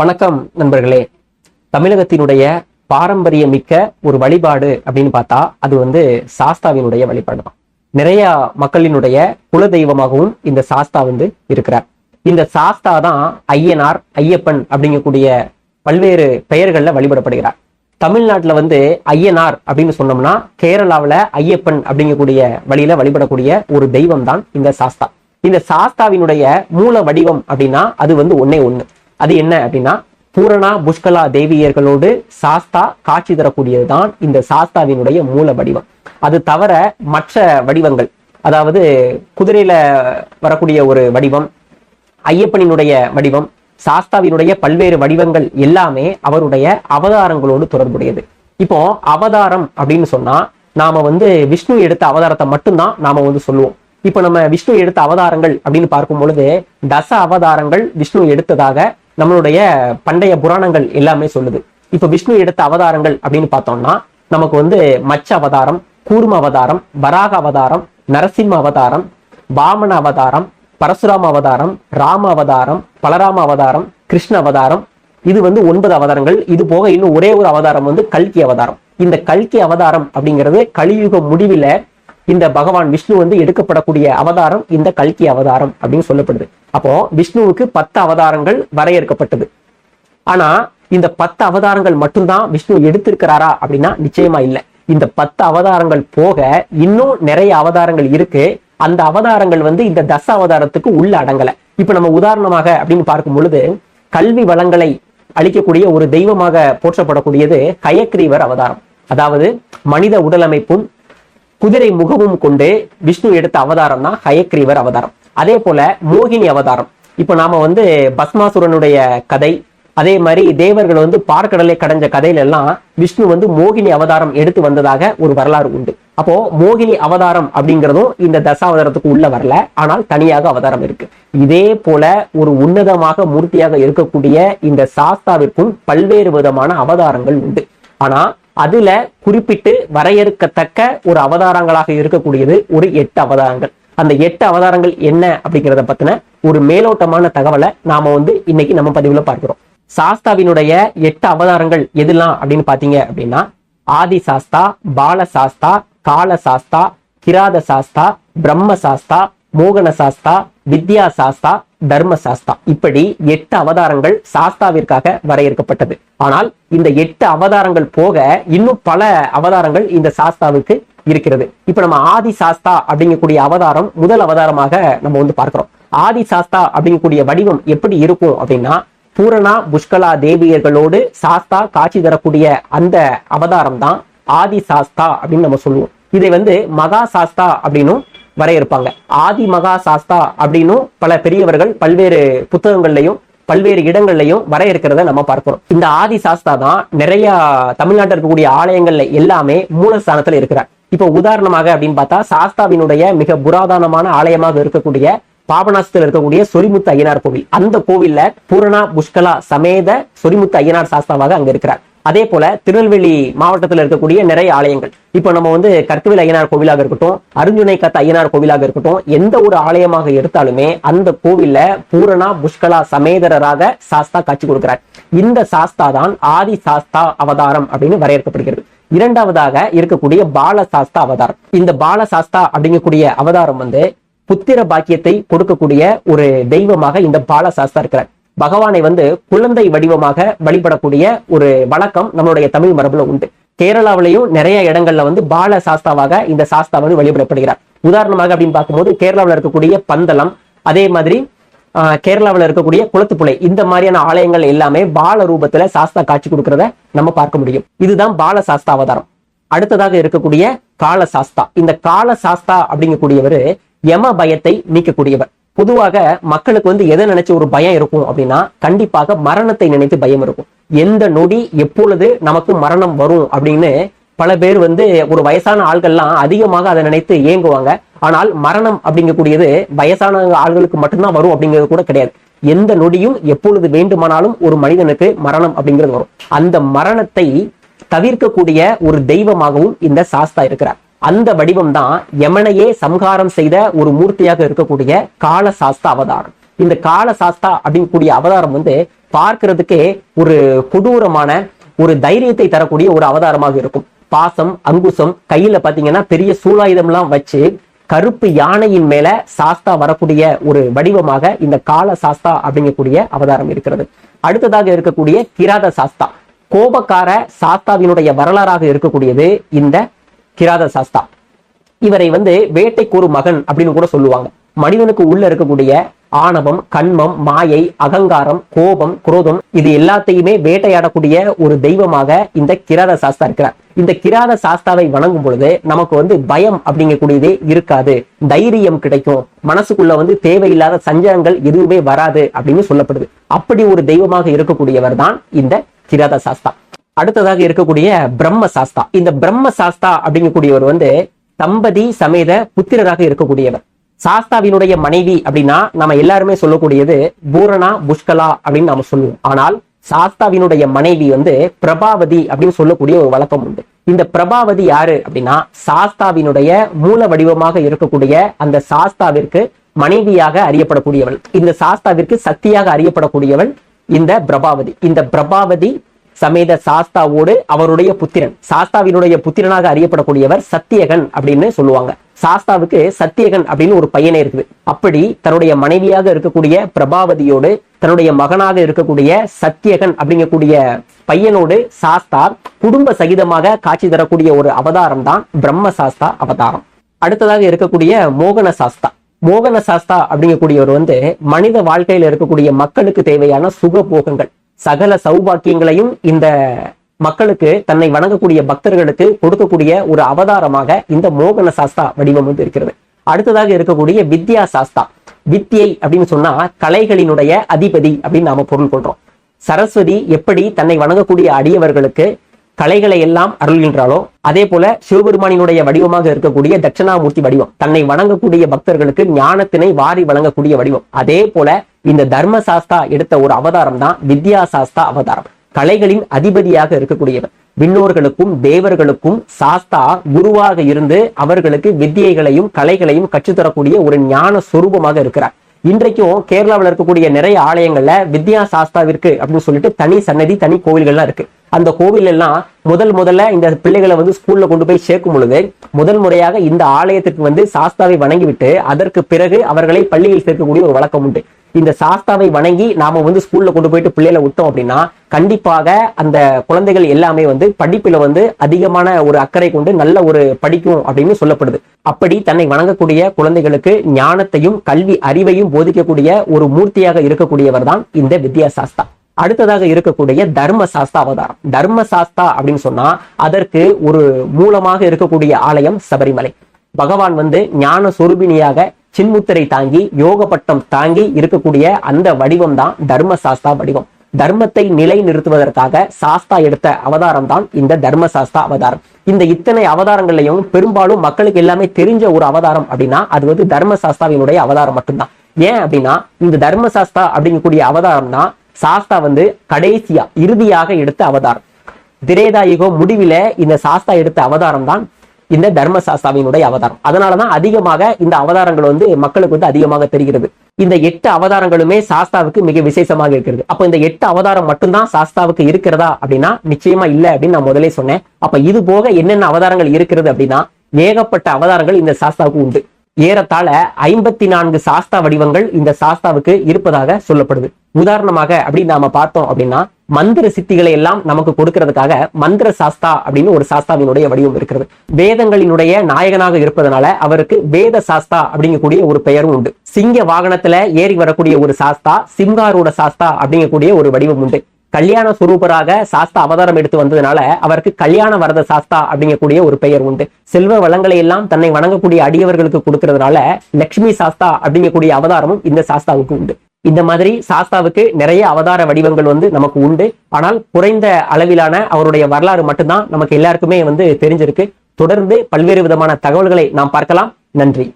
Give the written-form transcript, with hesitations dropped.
வணக்கம் நண்பர்களே. தமிழகத்தினுடைய பாரம்பரியமிக்க ஒரு வழிபாடு அப்படின்னு பார்த்தா அது சாஸ்தாவினுடைய வழிபாடு தான். நிறைய மக்களினுடைய குல தெய்வமாகவும் இந்த சாஸ்தா இருக்கிறார். இந்த சாஸ்தா தான் ஐயனார், ஐயப்பன் அப்படிங்கக்கூடிய பல்வேறு பெயர்கள்ல வழிபடப்படுகிறார். தமிழ்நாட்டுல ஐயனார் அப்படின்னு சொன்னோம்னா கேரளாவில் ஐயப்பன் அப்படிங்கக்கூடிய வழியில வழிபடக்கூடிய ஒரு தெய்வம் தான் இந்த சாஸ்தா. இந்த சாஸ்தாவினுடைய மூல வடிவம் அப்படின்னா அது ஒன்னே ஒண்ணு. அது என்ன அப்படின்னா பூரணா புஷ்கலா தேவியர்களோடு சாஸ்தா காட்சி தரக்கூடியதுதான் இந்த சாஸ்தாவினுடைய மூல வடிவம். அது தவிர மற்ற வடிவங்கள், அதாவது குதிரையில வரக்கூடிய ஒரு வடிவம், ஐயப்பனினுடைய வடிவம், சாஸ்தாவினுடைய பல்வேறு வடிவங்கள் எல்லாமே அவருடைய அவதாரங்களோடு தொடர்புடையது. இப்போ அவதாரம் அப்படின்னு சொன்னா நாம விஷ்ணு எடுத்த அவதாரத்தை மட்டும்தான் நாம சொல்லுவோம். இப்ப நம்ம விஷ்ணு எடுத்த அவதாரங்கள் அப்படின்னு பார்க்கும் பொழுது தச அவதாரங்கள் விஷ்ணு எடுத்ததாக நம்மளுடைய பண்டைய புராணங்கள் எல்லாமே சொல்லுது. இப்ப விஷ்ணு எடுத்த அவதாரங்கள் அப்படின்னு பார்த்தோம்னா நமக்கு மச்ச அவதாரம், கூர்ம அவதாரம், வராக அவதாரம், நரசிம்ம அவதாரம், வாமன அவதாரம், பரசுராம அவதாரம், ராம அவதாரம், பலராம அவதாரம், கிருஷ்ண அவதாரம். இது 9 அவதாரங்கள். இது போக இன்னும் ஒரே ஒரு அவதாரம் கல்கி அவதாரம். இந்த கல்கி அவதாரம் அப்படிங்கிறது கலியுக முடிவில இந்த பகவான் விஷ்ணு எடுக்கப்படக்கூடிய அவதாரம் இந்த கல்கி அவதாரம் அப்படின்னு சொல்லப்படுது. அப்போ விஷ்ணுவுக்கு 10 அவதாரங்கள் வரையறுக்கப்பட்டது. ஆனா இந்த 10 அவதாரங்கள் மட்டும்தான் விஷ்ணு எடுத்திருக்கிறாரா அப்படின்னா நிச்சயமா இல்லை. இந்த 10 அவதாரங்கள் போக இன்னும் நிறைய அவதாரங்கள் இருக்கு. அந்த அவதாரங்கள் இந்த தச அவதாரத்துக்கு உள்ள அடங்கல. இப்ப நம்ம உதாரணமாக அப்படின்னு பார்க்கும் பொழுது கல்வி வளங்களை அளிக்கக்கூடிய ஒரு தெய்வமாக போற்றப்படக்கூடியது ஹயக்ரீவர் அவதாரம். அதாவது மனித உடலமைப்பும் குதிரை முகமும் கொண்டு விஷ்ணு எடுத்த அவதாரம் தான் ஹயக்ரீவர் அவதாரம். அதே போல மோகினி அவதாரம். இப்ப நாம பஸ்மாசுரனுடைய கதை, அதே மாதிரி தேவர்கள் பார்க்கடலை கடைஞ்ச கதையில எல்லாம் விஷ்ணு மோகினி அவதாரம் எடுத்து வந்ததாக ஒரு வரலாறு உண்டு. அப்போ மோகினி அவதாரம் அப்படிங்கிறதும் இந்த தசாவதாரத்துக்கு உள்ள வரல, ஆனால் தனியாக அவதாரம் இருக்கு. இதே போல ஒரு உன்னதமாக மூர்த்தியாக இருக்கக்கூடிய இந்த சாஸ்தாவிற்கும் பல்வேறு விதமான அவதாரங்கள் உண்டு. ஆனா அதுல குறிப்பிட்டு வரையறுக்கத்தக்க ஒரு அவதாரங்களாக இருக்கக்கூடியது ஒரு 8 அவதாரங்கள். அந்த 8 அவதாரங்கள் என்ன அப்படிங்கிறத பத்தின ஒரு மேலோட்டமான தகவலை நாம இன்னைக்கு நம்ம பதிவுல பார்க்கிறோம். சாஸ்தாவினுடைய 8 அவதாரங்கள் எதுலாம் அப்படின்னு பாத்தீங்க அப்படின்னா ஆதி சாஸ்தா, பால சாஸ்தா, கால சாஸ்தா, கிராத சாஸ்தா, பிரம்ம சாஸ்தா, மோகன சாஸ்தா, வித்யா சாஸ்தா, தர்ம சாஸ்தா. இப்படி 8 அவதாரங்கள் சாஸ்தாவிற்காக வரையறுக்கப்பட்டது. ஆனால் இந்த 8 அவதாரங்கள் போக இன்னும் பல அவதாரங்கள் இந்த சாஸ்தாவுக்கு இருக்கிறது. இப்ப நம்ம ஆதி சாஸ்தா அப்படிங்கக்கூடிய அவதாரம் முதல் அவதாரமாக நம்ம பார்க்கிறோம். ஆதி சாஸ்தா அப்படிங்கக்கூடிய வடிவம் எப்படி இருக்கும் அப்படின்னா பூரணா புஷ்கலா தேவியர்களோடு சாஸ்தா காட்சி தரக்கூடிய அந்த அவதாரம் தான் ஆதி சாஸ்தா அப்படின்னு நம்ம சொல்லுவோம். இதை மகா சாஸ்தா அப்படின்னும் வரையறுப்பாங்க. ஆதி மகா சாஸ்தா அப்படின்னும் பல பெரியவர்கள் பல்வேறு புத்தகங்கள்லையும் பல்வேறு இடங்கள்லையும் வரையறுக்கிறத நம்ம பார்க்கிறோம். இந்த ஆதி சாஸ்தா தான் நிறைய தமிழ்நாட்டில் இருக்கக்கூடிய ஆலயங்கள்ல எல்லாமே மூலஸ்தானத்துல இருக்கிறார். இப்ப உதாரணமாக அப்படின்னு பார்த்தா சாஸ்தாவினுடைய மிக புராதனமான ஆலயமாக இருக்கக்கூடிய பாபநாசத்தில் இருக்கக்கூடிய சொரிமுத்து ஐயனார் கோவில், அந்த கோவில்ல பூரணா புஷ்கலா சமேத சொரிமுத்து ஐயனார் சாஸ்தாவாக அங்க இருக்கிறார். அதே போல திருநெல்வேலி மாவட்டத்தில் இருக்கக்கூடிய நிறைய ஆலயங்கள், இப்ப நம்ம கற்கவேல் ஐயனார் கோவிலாக இருக்கட்டும், அருஞ்சுனை கத்த ஐயனார் கோவிலாக இருக்கட்டும், எந்த ஒரு ஆலயமாக எடுத்தாலுமே அந்த கோவில்ல பூரணா புஷ்கலா சமேதரராக சாஸ்தா காட்சி கொடுக்கிறார். இந்த சாஸ்தா தான் ஆதி சாஸ்தா அவதாரம் அப்படின்னு வரையறுக்கப்படுகிறது. இரண்டாவதாக இருக்கக்கூடிய பால சாஸ்தா அவதாரம். இந்த பால சாஸ்தா அப்படிங்கக்கூடிய அவதாரம் புத்திர பாக்கியத்தை கொடுக்கக்கூடிய ஒரு தெய்வமாக இந்த பால சாஸ்தா இருக்கிறார். பகவானை குழந்தை வடிவமாக வழிபடக்கூடிய ஒரு வழக்கம் நம்மளுடைய தமிழ் மரபுல உண்டு. கேரளாவிலையும் நிறைய இடங்கள்ல பால சாஸ்தாவாக இந்த சாஸ்தா வழிபடப்படுகிறார். உதாரணமாக அப்படின்னு பார்க்கும்போது கேரளாவில் இருக்கக்கூடிய பந்தளம், அதே மாதிரி கேரளாவில் இருக்கக்கூடிய குளத்துப்புழை, இந்த மாதிரியான ஆலயங்கள் எல்லாமே பால ரூபத்துல சாஸ்தா காட்சி கொடுக்கறத நம்ம பார்க்க முடியும். இதுதான் பால சாஸ்தா அவதாரம். அடுத்ததாக இருக்கக்கூடிய கால சாஸ்தா. இந்த கால சாஸ்தா அப்படிங்கக்கூடியவர் யம பயத்தை நீக்கக்கூடியவர். பொதுவாக மக்களுக்கு எதை நினைச்சு ஒரு பயம் இருக்கும் அப்படின்னா கண்டிப்பாக மரணத்தை நினைத்து பயம் இருக்கும். எந்த நொடி எப்பொழுது நமக்கு மரணம் வரும் அப்படின்னு பல பேர் ஒரு வயசான ஆள்கள்லாம் அதிகமாக அதை நினைத்து ஏங்குவாங்க. ஆனால் மரணம் அப்படிங்கக்கூடியது வயசான ஆள்களுக்கு மட்டும்தான் வரும் அப்படிங்கிறது கூட கிடையாது. எந்த நொடியும் எப்பொழுது வேண்டுமானாலும் ஒரு மனிதனுக்கு மரணம் அப்படிங்கிறது வரும். அந்த மரணத்தை தவிர்க்கக்கூடிய ஒரு தெய்வமாகவும் இந்த சாஸ்தா இருக்கிறார். அந்த வடிவம் தான் யமனையே சம்ஹாரம் செய்த ஒரு மூர்த்தியாக இருக்கக்கூடிய கால சாஸ்தா அவதாரம். இந்த கால சாஸ்தா அப்படிங்கக்கூடிய அவதாரம் பார்க்கிறதுக்கே ஒரு கொடூரமான ஒரு தைரியத்தை தரக்கூடிய ஒரு அவதாரமாக இருக்கும். பாசம், அங்குசம், கையில பாத்தீங்கன்னா பெரிய சூலாயுதம் எல்லாம் வச்சு கருப்பு யானையின் மேல சாஸ்தா வரக்கூடிய ஒரு வடிவமாக இந்த கால சாஸ்தா அப்படிங்கக்கூடிய அவதாரம் இருக்கிறது. அடுத்ததாக இருக்கக்கூடிய கிராத சாஸ்தா, கோபக்கார சாஸ்தாவினுடைய வரலாறாக இருக்கக்கூடியது இந்த கிராத சாஸ்தா. இவரை வேட்டைக்கு ஒரு மகன் அப்படின்னு கூட சொல்லுவாங்க. மனிதனுக்கு உள்ள இருக்கக்கூடிய ஆணவம், கண்மம், மாயை, அகங்காரம், கோபம், குரோதம் இது எல்லாத்தையுமே வேட்டையாடக்கூடிய ஒரு தெய்வமாக இந்த கிராத சாஸ்தா இருக்கிறார். இந்த கிராத சாஸ்தாவை வணங்கும் பொழுது நமக்கு பயம் அப்படிங்கக்கூடியதே இருக்காது, தைரியம் கிடைக்கும், மனசுக்குள்ள தேவையில்லாத சஞ்சலங்கள் எதுவுமே வராது அப்படின்னு சொல்லப்படுது. அப்படி ஒரு தெய்வமாக இருக்கக்கூடியவர் தான் இந்த கிராத சாஸ்தா. அடுத்ததாக இருக்கக்கூடிய பிரம்ம சாஸ்தா. இந்த பிரம்ம சாஸ்தா அப்படிங்கக்கூடியவர் தம்பதி சமேத புத்திரராக இருக்கக்கூடியவர். சாஸ்தாவினுடைய மனைவி அப்படின்னா நம்ம எல்லாருமே சொல்லக்கூடியது பூரணா, புஷ்கலா அப்படின்னு நாம சொல்லுவோம். ஆனால் சாஸ்தாவினுடைய மனைவி பிரபாவதி அப்படின்னு சொல்லக்கூடிய ஒரு வழக்கம் உண்டு. இந்த பிரபாவதி யாரு அப்படின்னா சாஸ்தாவினுடைய மூல வடிவமாக இருக்கக்கூடிய அந்த சாஸ்தாவிற்கு மனைவியாக அறியப்படக்கூடியவள். இந்த சாஸ்தாவிற்கு சக்தியாக அறியப்படக்கூடியவள் இந்த பிரபாவதி. இந்த பிரபாவதி சமேத சாஸ்தாவோடு அவருடைய புத்திரன், சாஸ்தாவினுடைய புத்திரனாக அறியப்படக்கூடியவர் சத்தியகன் அப்படின்னு சொல்லுவாங்க. சாஸ்தாவுக்கு சத்தியகன் அப்படின்னு ஒரு பையனே இருக்குது. அப்படி தன்னுடைய மனைவியாக இருக்கக்கூடிய பிரபாவதியோடு தன்னுடைய மகனாக இருக்கக்கூடிய சத்தியகன் அப்படிங்கக்கூடிய பையனோடு சாஸ்தா குடும்ப சகிதமாக காட்சி தரக்கூடிய ஒரு அவதாரம் தான் பிரம்ம சாஸ்தா அவதாரம். அடுத்ததாக இருக்கக்கூடிய மோகன சாஸ்தா. மோகன சாஸ்தா அப்படிங்கக்கூடியவர் மனித வாழ்க்கையில் இருக்கக்கூடிய மக்களுக்கு தேவையான சுகபோகங்கள், சகல சௌபாக்கியங்களையும் இந்த மக்களுக்கு, தன்னை வணங்கக்கூடிய பக்தர்களுக்கு கொடுக்கக்கூடிய ஒரு அவதாரமாக இந்த மோகன சாஸ்தா வடிவம் இருக்கிறது. அடுத்ததாக இருக்கக்கூடிய வித்யா சாஸ்தா. வித்யை அப்படின்னு சொன்னா கலைகளினுடைய அதிபதி அப்படின்னு நாம பொருள் கொள்றோம். சரஸ்வதி எப்படி தன்னை வணங்கக்கூடிய அடியவர்களுக்கு கலைகளை எல்லாம் அருள்கின்றாலோ அதே போல சிவபெருமானினுடைய வடிவமாக இருக்கக்கூடிய தட்சிணாமூர்த்தி வடிவம் தன்னை வணங்கக்கூடிய பக்தர்களுக்கு ஞானத்தினை வாரி வழங்கக்கூடிய வடிவம். அதே போல இந்த தர்ம சாஸ்தா எடுத்த ஒரு அவதாரம் தான் வித்யா சாஸ்தா அவதாரம். கலைகளின் அதிபதியாக இருக்கக்கூடியவர். விண்ணோர்களுக்கும் தேவர்களுக்கும் சாஸ்தா குருவாக இருந்து அவர்களுக்கு வித்தியைகளையும் கலைகளையும் கற்றுத்தரக்கூடிய ஒரு ஞான சொரூபமாக இருக்கிறார். இன்றைக்கும் கேரளாவில் இருக்கக்கூடிய நிறைய ஆலயங்கள்ல வித்யா சாஸ்தாவிற்கு அப்படின்னு சொல்லிட்டு தனி சன்னதி, தனி கோவில்கள்லாம் இருக்கு. அந்த கோவில் எல்லாம் முதல்ல இந்த பிள்ளைகளை ஸ்கூல்ல கொண்டு போய் சேர்க்கும் பொழுது முதல் முறையாக இந்த ஆலயத்திற்கு சாஸ்தாவை வணங்கிவிட்டு அதற்கு பிறகு அவர்களை பள்ளியில் சேர்க்கக்கூடிய ஒரு வழக்கம் உண்டு. இந்த சாஸ்தாவை வணங்கி நாம ஸ்கூல்ல கொண்டு போயிட்டு பிள்ளைகளை விட்டோம் அப்படின்னா கண்டிப்பாக அந்த குழந்தைகள் எல்லாமே படிப்புல அதிகமான ஒரு அக்கறை கொண்டு நல்ல ஒரு படிக்கும் அப்படின்னு சொல்லப்படுது. அப்படி தன்னை வணங்கக்கூடிய குழந்தைகளுக்கு ஞானத்தையும் கல்வி அறிவையும் போதிக்கக்கூடிய ஒரு மூர்த்தியாக இருக்கக்கூடியவர் தான் இந்த வித்யா சாஸ்தா. அடுத்ததாக இருக்கக்கூடிய தர்ம சாஸ்தா அவதாரம். தர்ம சாஸ்தா அப்படின்னு சொன்னா அதற்கு ஒரு மூலமாக இருக்கக்கூடிய ஆலயம் சபரிமலை. பகவான் ஞான சொரூபிணியாக சின்முத்திரை தாங்கி யோக பட்டம் தாங்கி இருக்கக்கூடிய அந்த வடிவம் தான் தர்ம சாஸ்தா வடிவம். தர்மத்தை நிலை நிறுத்துவதற்காக சாஸ்தா எடுத்த அவதாரம் தான் இந்த தர்ம சாஸ்தா அவதாரம். இந்த இத்தனை அவதாரங்களையும் பெரும்பாலும் மக்களுக்கு எல்லாமே தெரிஞ்ச ஒரு அவதாரம் அப்படின்னா அது தர்ம சாஸ்தாவினுடைய அவதாரம் மட்டும்தான். ஏன் அப்படின்னா இந்த தர்ம சாஸ்தா அப்படிங்கக்கூடிய அவதாரம் தான் சாஸ்தா கடைசியா இறுதியாக எடுத்த அவதாரம். திரேதா யுகம் முடிவில இந்த சாஸ்தா எடுத்த அவதாரம் தான் இந்த தர்ம சாஸ்தாவினுடைய அவதாரம். அதனாலதான் அதிகமாக இந்த அவதாரங்கள் மக்களுக்கு அதிகமாக தெரிகிறது. இந்த 8 அவதாரங்களுமே சாஸ்தாவுக்கு மிக விசேஷமாக இருக்கிறது. அப்ப இந்த 8 அவதாரம் மட்டும்தான் சாஸ்தாவுக்கு இருக்கிறதா அப்படின்னா நிச்சயமா இல்ல அப்படின்னு நான் முதலே சொன்னேன். அப்ப இது போக என்னென்ன அவதாரங்கள் இருக்கிறது அப்படின்னா ஏகப்பட்ட அவதாரங்கள் இந்த சாஸ்தாவுக்கு உண்டு. ஏறத்தாழ 54 சாஸ்தா வடிவங்கள் இந்த சாஸ்தாவுக்கு இருப்பதாக சொல்லப்படுது. உதாரணமாக அப்படி நாம பார்த்தோம் அப்படின்னா மந்திர சித்திகளை எல்லாம் நமக்கு கொடுக்கிறதுக்காக மந்திர சாஸ்தா அப்படின்னு ஒரு சாஸ்தாவினுடைய வடிவம் இருக்கிறது. வேதங்களினுடைய நாயகனாக இருப்பதனால அவருக்கு வேத சாஸ்தா அப்படிங்கக்கூடிய ஒரு பெயரும் உண்டு. சிங்க வாகனத்துல ஏறி வரக்கூடிய ஒரு சாஸ்தா, சிங்காரூட சாஸ்தா அப்படிங்கக்கூடிய ஒரு வடிவம் உண்டு. கல்யாண சுரூபராக சாஸ்தா அவதாரம் எடுத்து வந்ததுனால அவருக்கு கல்யாண வரத சாஸ்தா அப்படிங்கக்கூடிய ஒரு பெயர் உண்டு. செல்வ வளங்களை எல்லாம் தன்னை வணங்கக்கூடிய அடியவர்களுக்கு கொடுக்கறதுனால லட்சுமி சாஸ்தா அப்படிங்கக்கூடிய அவதாரமும் இந்த சாஸ்தாவுக்கு உண்டு. இந்த மாதிரி சாஸ்தாவுக்கு நிறைய அவதார வடிவங்கள் நமக்கு உண்டு. ஆனால் குறைந்த அளவிலான அவருடைய வரலாறு மட்டும்தான் நமக்கு எல்லாருக்குமே தெரிஞ்சிருக்கு. தொடர்ந்து பல்வேறு விதமான தகவல்களை நாம் பார்க்கலாம். நன்றி.